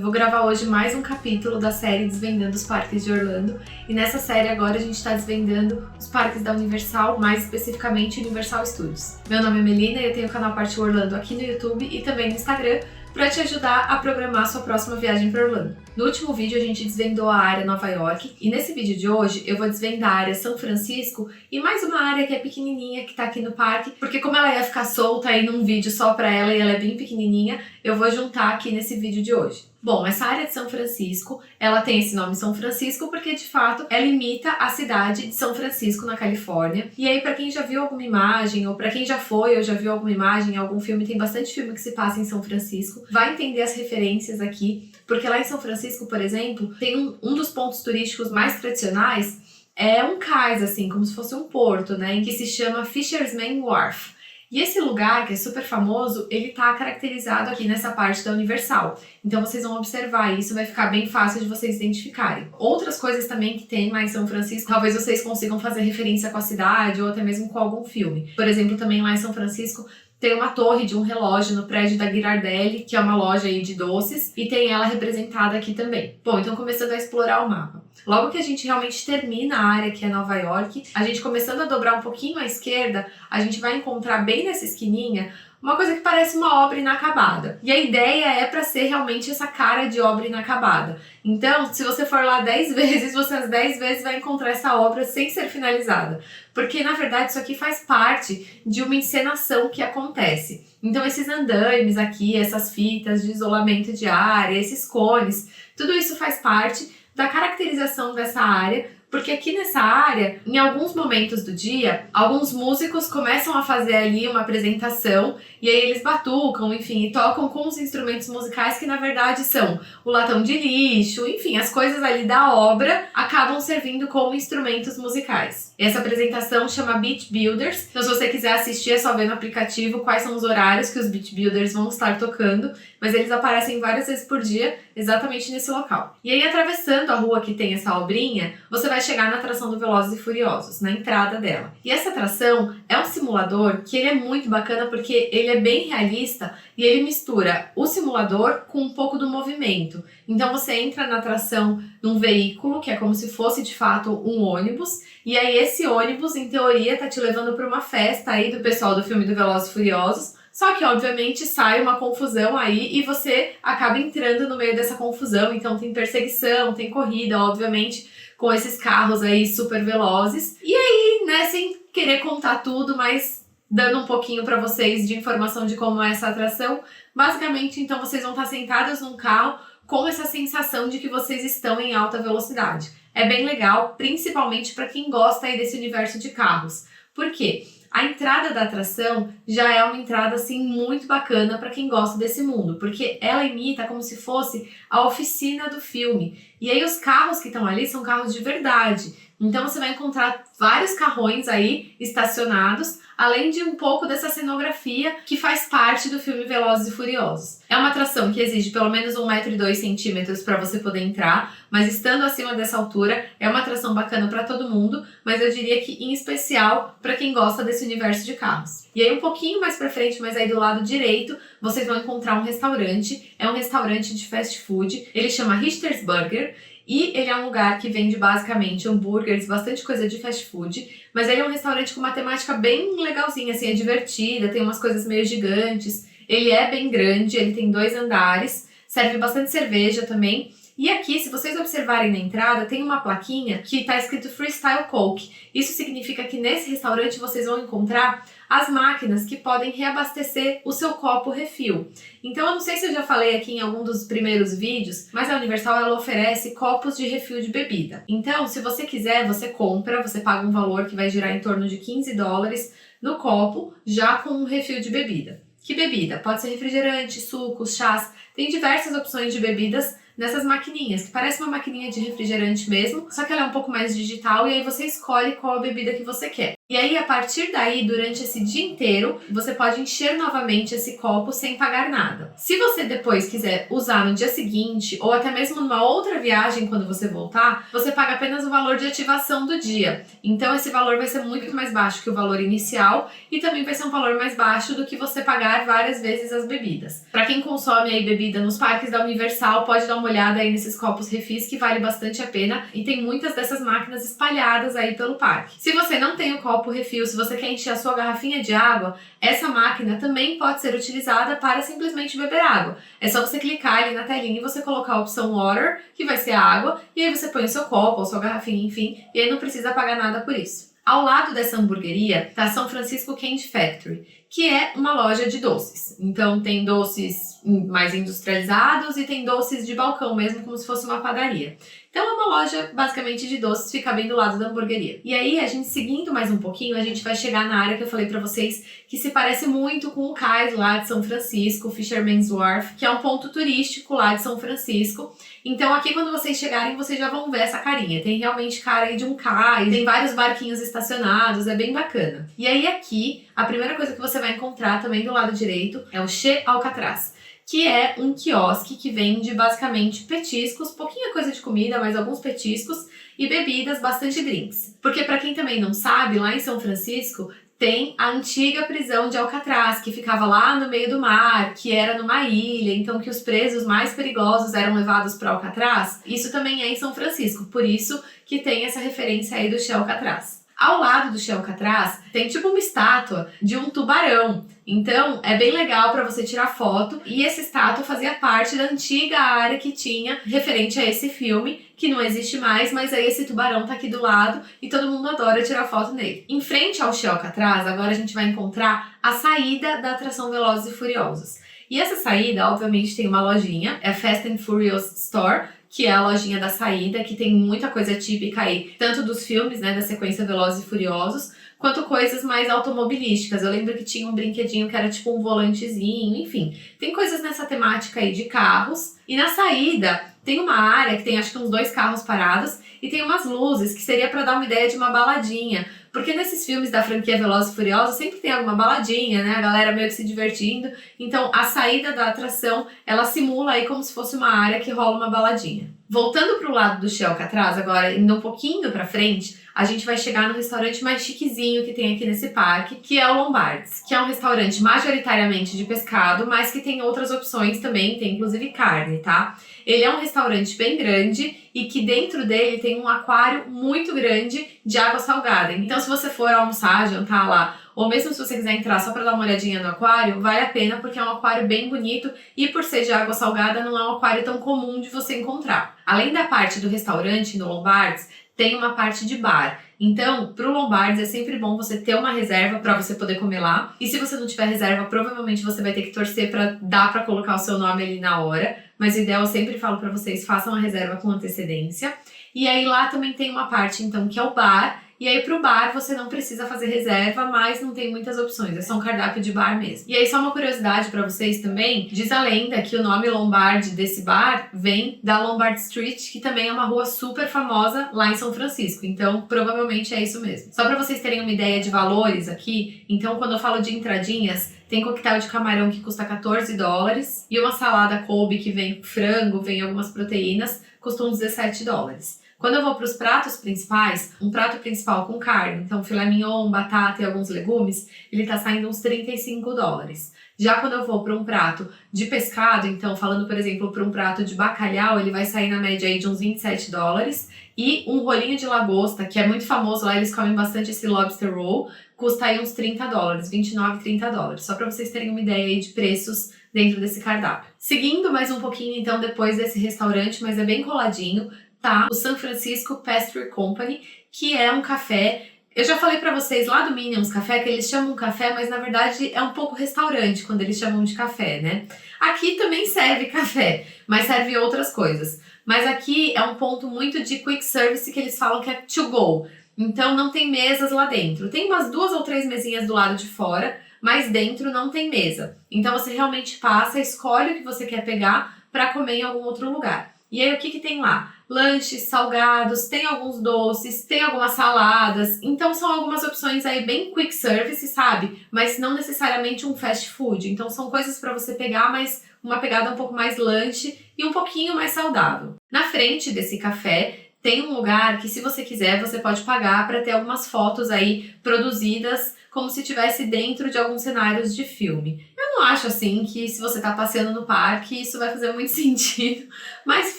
Eu vou gravar hoje mais um capítulo da série Desvendando os Parques de Orlando, e nessa série agora a gente está desvendando os parques da Universal, mais especificamente Universal Studios. Meu nome é Melina e eu tenho o canal Partiu Orlando aqui no YouTube e também no Instagram, para te ajudar a programar sua próxima viagem para Orlando. No último vídeo a gente desvendou a área Nova York e nesse vídeo de hoje eu vou desvendar a área São Francisco e mais uma área que é pequenininha que tá aqui no parque, porque como ela ia ficar solta aí num vídeo só para ela e ela é bem pequenininha, eu vou juntar aqui nesse vídeo de hoje. Bom, essa área de São Francisco, ela tem esse nome São Francisco porque de fato ela imita a cidade de São Francisco na Califórnia. E aí para quem já viu alguma imagem ou para quem já foi ou já viu alguma imagem em algum filme, tem bastante filme que se passa em São Francisco, vai entender as referências aqui, porque lá em São Francisco, por exemplo, tem um dos pontos turísticos mais tradicionais, é um cais assim, como se fosse um porto, né, em que se chama Fisherman's Wharf. E esse lugar, que é super famoso, ele tá caracterizado aqui nessa parte da Universal. Então vocês vão observar isso, vai ficar bem fácil de vocês identificarem. Outras coisas também que tem lá em São Francisco, talvez vocês consigam fazer referência com a cidade ou até mesmo com algum filme. Por exemplo, também lá em São Francisco tem uma torre de um relógio no prédio da Ghirardelli, que é uma loja aí de doces, e tem ela representada aqui também. Bom, então começando a explorar o mapa. Logo que a gente realmente termina a área que é Nova York, a gente começando a dobrar um pouquinho à esquerda, a gente vai encontrar bem nessa esquininha uma coisa que parece uma obra inacabada. E a ideia é para ser realmente essa cara de obra inacabada. Então, se você for lá 10 vezes, você às 10 vezes vai encontrar essa obra sem ser finalizada. Porque, na verdade, isso aqui faz parte de uma encenação que acontece. Então, esses andaimes aqui, essas fitas de isolamento de área, esses cones, tudo isso faz parte da caracterização dessa área, porque aqui nessa área, em alguns momentos do dia, alguns músicos começam a fazer ali uma apresentação e aí eles batucam, enfim, e tocam com os instrumentos musicais que na verdade são o latão de lixo, enfim, as coisas ali da obra acabam servindo como instrumentos musicais. Essa apresentação chama Beach Builders, então se você quiser assistir é só ver no aplicativo quais são os horários que os Beach Builders vão estar tocando, mas eles aparecem várias vezes por dia exatamente nesse local. E aí atravessando a rua que tem essa obrinha, você vai chegar na atração do Velozes e Furiosos, na entrada dela. E essa atração é um simulador que ele é muito bacana porque ele é bem realista e ele mistura o simulador com um pouco do movimento. Então você entra na atração num veículo, que é como se fosse de fato um ônibus, e aí esse ônibus, em teoria, tá te levando para uma festa aí do pessoal do filme do Velozes e Furiosos, só que, obviamente, sai uma confusão aí e você acaba entrando no meio dessa confusão. Então tem perseguição, tem corrida, obviamente, com esses carros aí super velozes. E aí, né, sem querer contar tudo, mas dando um pouquinho pra vocês de informação de como é essa atração, basicamente, então, vocês vão estar sentadas num carro com essa sensação de que vocês estão em alta velocidade. É bem legal, principalmente para quem gosta aí desse universo de carros. Por quê? A entrada da atração já é uma entrada assim muito bacana para quem gosta desse mundo, porque ela imita como se fosse a oficina do filme. E aí os carros que estão ali são carros de verdade. Então você vai encontrar vários carrões aí estacionados, além de um pouco dessa cenografia que faz parte do filme Velozes e Furiosos. É uma atração que exige pelo menos 1,02 m para você poder entrar, mas estando acima dessa altura é uma atração bacana para todo mundo, mas eu diria que em especial para quem gosta desse universo de carros. E aí um pouquinho mais para frente, mas aí do lado direito, vocês vão encontrar um restaurante, é um restaurante de fast food, ele chama Richter's Burger, e ele é um lugar que vende basicamente hambúrgueres, bastante coisa de fast food, mas ele é um restaurante com uma temática bem legalzinha, assim, é divertida, tem umas coisas meio gigantes, ele é bem grande, ele tem 2 andares, serve bastante cerveja também. E aqui, se vocês observarem na entrada, tem uma plaquinha que está escrito Freestyle Coke. Isso significa que nesse restaurante vocês vão encontrar as máquinas que podem reabastecer o seu copo refil. Então eu não sei se eu já falei aqui em algum dos primeiros vídeos, mas a Universal ela oferece copos de refil de bebida. Então se você quiser, você compra, você paga um valor que vai girar em torno de $15 no copo, já com um refil de bebida. Que bebida? Pode ser refrigerante, sucos, chás, tem diversas opções de bebidas nessas maquininhas, que parece uma maquininha de refrigerante mesmo, só que ela é um pouco mais digital e aí você escolhe qual a bebida que você quer. E aí, a partir daí, durante esse dia inteiro, você pode encher novamente esse copo sem pagar nada. Se você depois quiser usar no dia seguinte, ou até mesmo numa outra viagem quando você voltar, você paga apenas o valor de ativação do dia. Então, esse valor vai ser muito mais baixo que o valor inicial e também vai ser um valor mais baixo do que você pagar várias vezes as bebidas. Para quem consome aí bebida nos parques da Universal, pode dar uma olhada aí nesses copos refis que vale bastante a pena e tem muitas dessas máquinas espalhadas aí pelo parque. Se você não tem o copo refil, se você quer encher a sua garrafinha de água, essa máquina também pode ser utilizada para simplesmente beber água. É só você clicar ali na telinha e você colocar a opção Water, que vai ser a água, e aí você põe o seu copo ou sua garrafinha, enfim, e aí não precisa pagar nada por isso. Ao lado dessa hamburgueria tá São Francisco Candy Factory, que é uma loja de doces. Então tem doces mais industrializados e tem doces de balcão mesmo, como se fosse uma padaria. Então é uma loja basicamente de doces, fica bem do lado da hamburgueria. E aí, a gente seguindo mais um pouquinho, a gente vai chegar na área que eu falei pra vocês, que se parece muito com o cais lá de São Francisco, Fisherman's Wharf, que é um ponto turístico lá de São Francisco. Então aqui quando vocês chegarem, vocês já vão ver essa carinha. Tem realmente cara aí de um cais, tem vários barquinhos estacionados, é bem bacana. E aí aqui, a primeira coisa que você vai encontrar também do lado direito é o Che Alcatraz, que é um quiosque que vende basicamente petiscos, pouquinha coisa de comida, mas alguns petiscos e bebidas, bastante drinks. Porque para quem também não sabe, lá em São Francisco tem a antiga prisão de Alcatraz, que ficava lá no meio do mar, que era numa ilha, então que os presos mais perigosos eram levados para Alcatraz. Isso também é em São Francisco, por isso que tem essa referência aí do Che Alcatraz. Ao lado do Che Alcatraz tem tipo uma estátua de um tubarão. Então é bem legal para você tirar foto. E essa estátua fazia parte da antiga área que tinha referente a esse filme, que não existe mais, mas aí esse tubarão tá aqui do lado e todo mundo adora tirar foto nele. Em frente ao Che Alcatraz, agora a gente vai encontrar a saída da atração Velozes e Furiosos. E essa saída, obviamente, tem uma lojinha, é a Fast and Furious Store, que é a lojinha da saída, que tem muita coisa típica aí, tanto dos filmes, né, da sequência Velozes e Furiosos, quanto coisas mais automobilísticas. Eu lembro que tinha um brinquedinho que era tipo um volantezinho, enfim. Tem coisas nessa temática aí de carros. E na saída tem uma área que tem acho que uns 2 carros parados e tem umas luzes, que seria para dar uma ideia de uma baladinha. Porque nesses filmes da franquia Velozes e Furiosos sempre tem alguma baladinha, né? A galera meio que se divertindo. Então a saída da atração, ela simula aí como se fosse uma área que rola uma baladinha. Voltando pro lado do Che Alcatraz, agora indo um pouquinho pra frente, a gente vai chegar no restaurante mais chiquezinho que tem aqui nesse parque, que é o Lombards, que é um restaurante majoritariamente de pescado, mas que tem outras opções também, tem inclusive carne, tá? Ele é um restaurante bem grande e que dentro dele tem um aquário muito grande de água salgada. Então, se você for almoçar, jantar lá, ou mesmo se você quiser entrar só para dar uma olhadinha no aquário, vale a pena porque é um aquário bem bonito e por ser de água salgada não é um aquário tão comum de você encontrar. Além da parte do restaurante no Lombards, tem uma parte de bar. Então, pro Lombards é sempre bom você ter uma reserva para você poder comer lá. E se você não tiver reserva, provavelmente você vai ter que torcer para dar para colocar o seu nome ali na hora. Mas o ideal, eu sempre falo para vocês, façam a reserva com antecedência. E aí lá também tem uma parte, então, que é o bar. E aí pro bar você não precisa fazer reserva, mas não tem muitas opções, é só um cardápio de bar mesmo. E aí só uma curiosidade pra vocês também, diz a lenda que o nome Lombard desse bar vem da Lombard Street, que também é uma rua super famosa lá em São Francisco, então provavelmente é isso mesmo. Só pra vocês terem uma ideia de valores aqui, então quando eu falo de entradinhas, tem coquetel de camarão que custa $14 e uma salada Kobe que vem frango, vem algumas proteínas, custa uns $17. Quando eu vou para os pratos principais, um prato principal com carne, então filé mignon, batata e alguns legumes, ele tá saindo uns $35. Já quando eu vou para um prato de pescado, então falando, por exemplo, para um prato de bacalhau, ele vai sair na média aí de uns $27. E um rolinho de lagosta, que é muito famoso lá, eles comem bastante esse lobster roll, custa aí uns $30, $29, $30. Só para vocês terem uma ideia aí de preços dentro desse cardápio. Seguindo mais um pouquinho, então, depois desse restaurante, mas é bem coladinho, tá? O San Francisco Pastry Company, que é um café. Eu já falei pra vocês lá do Minions Café que eles chamam café, mas na verdade é um pouco restaurante quando eles chamam de café, né? Aqui também serve café, mas serve outras coisas. Mas aqui é um ponto muito de quick service que eles falam que é to go. Então não tem mesas lá dentro. Tem umas 2 ou 3 mesinhas do lado de fora, mas dentro não tem mesa. Então você realmente passa, escolhe o que você quer pegar pra comer em algum outro lugar. E aí o que tem lá? Lanches, salgados, tem alguns doces, tem algumas saladas. Então são algumas opções aí bem quick service, sabe? Mas não necessariamente um fast food. Então são coisas para você pegar, mas uma pegada um pouco mais lanche e um pouquinho mais saudável. Na frente desse café tem um lugar que, se você quiser, você pode pagar para ter algumas fotos aí produzidas como se estivesse dentro de alguns cenários de filme. Eu não acho assim que, se você tá passeando no parque, isso vai fazer muito sentido, mas se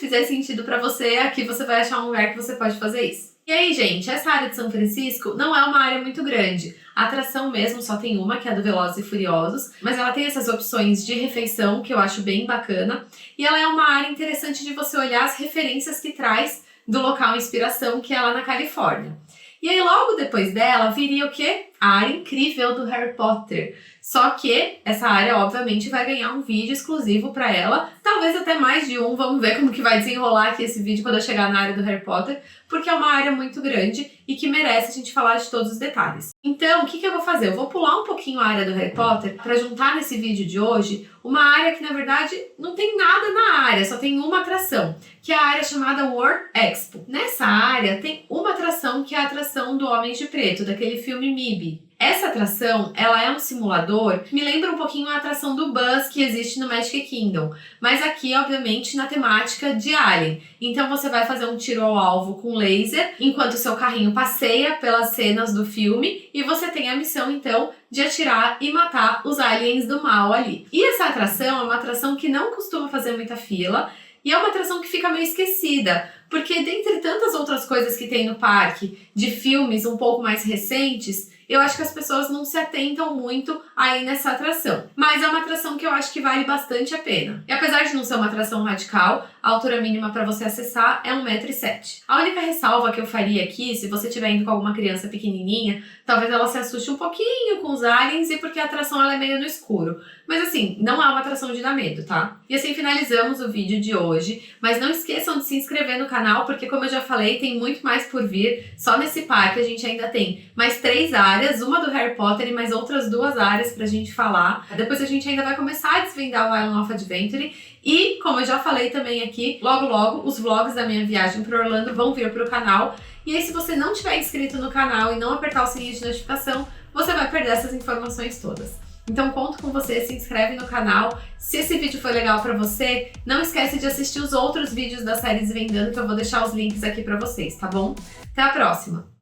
fizer sentido para você, aqui você vai achar um lugar que você pode fazer isso. E aí, gente, essa área de São Francisco não é uma área muito grande. A atração mesmo só tem uma, que é a do Velozes e Furiosos, mas ela tem essas opções de refeição que eu acho bem bacana, e ela é uma área interessante de você olhar as referências que traz do local inspiração, que é lá na Califórnia. E aí logo depois dela viria o quê? A área incrível do Harry Potter. Só que essa área obviamente vai ganhar um vídeo exclusivo para ela, talvez até mais de um, vamos ver como que vai desenrolar aqui esse vídeo quando eu chegar na área do Harry Potter, porque é uma área muito grande e que merece a gente falar de todos os detalhes. Então, o que eu vou fazer? Eu vou pular um pouquinho a área do Harry Potter para juntar nesse vídeo de hoje uma área que, na verdade, não tem nada na área, só tem uma atração, que é a área chamada World Expo. Nessa área tem uma atração, que é a atração do Homens de Preto, daquele filme MIB. Essa atração, ela é um simulador que me lembra um pouquinho a atração do Buzz que existe no Magic Kingdom, mas aqui, obviamente, na temática de Alien. Então você vai fazer um tiro ao alvo com laser, enquanto o seu carrinho passeia pelas cenas do filme, e você tem a missão, então, de atirar e matar os aliens do mal ali. E essa atração é uma atração que não costuma fazer muita fila, e é uma atração que fica meio esquecida, porque dentre tantas outras coisas que tem no parque, de filmes um pouco mais recentes, eu acho que as pessoas não se atentam muito aí nessa atração. Mas é uma atração que eu acho que vale bastante a pena. E apesar de não ser uma atração radical, a altura mínima para você acessar é 1,7 m. A única ressalva que eu faria aqui, se você estiver indo com alguma criança pequenininha, talvez ela se assuste um pouquinho com os aliens e porque a atração ela é meio no escuro. Mas assim, não é uma atração de dar medo, tá? E assim finalizamos o vídeo de hoje. Mas não esqueçam de se inscrever no canal, porque como eu já falei, tem muito mais por vir. Só nesse parque a gente ainda tem mais 3 áreas, uma do Harry Potter e mais outras 2 áreas pra gente falar. Depois a gente ainda vai começar a desvendar o Island of Adventure. E, como eu já falei também aqui, logo logo os vlogs da minha viagem para Orlando vão vir pro canal. E aí, se você não tiver inscrito no canal e não apertar o sininho de notificação, você vai perder essas informações todas. Então conto com você, se inscreve no canal. Se esse vídeo foi legal pra você, não esquece de assistir os outros vídeos da série Desvendando, que eu vou deixar os links aqui pra vocês, tá bom? Até a próxima!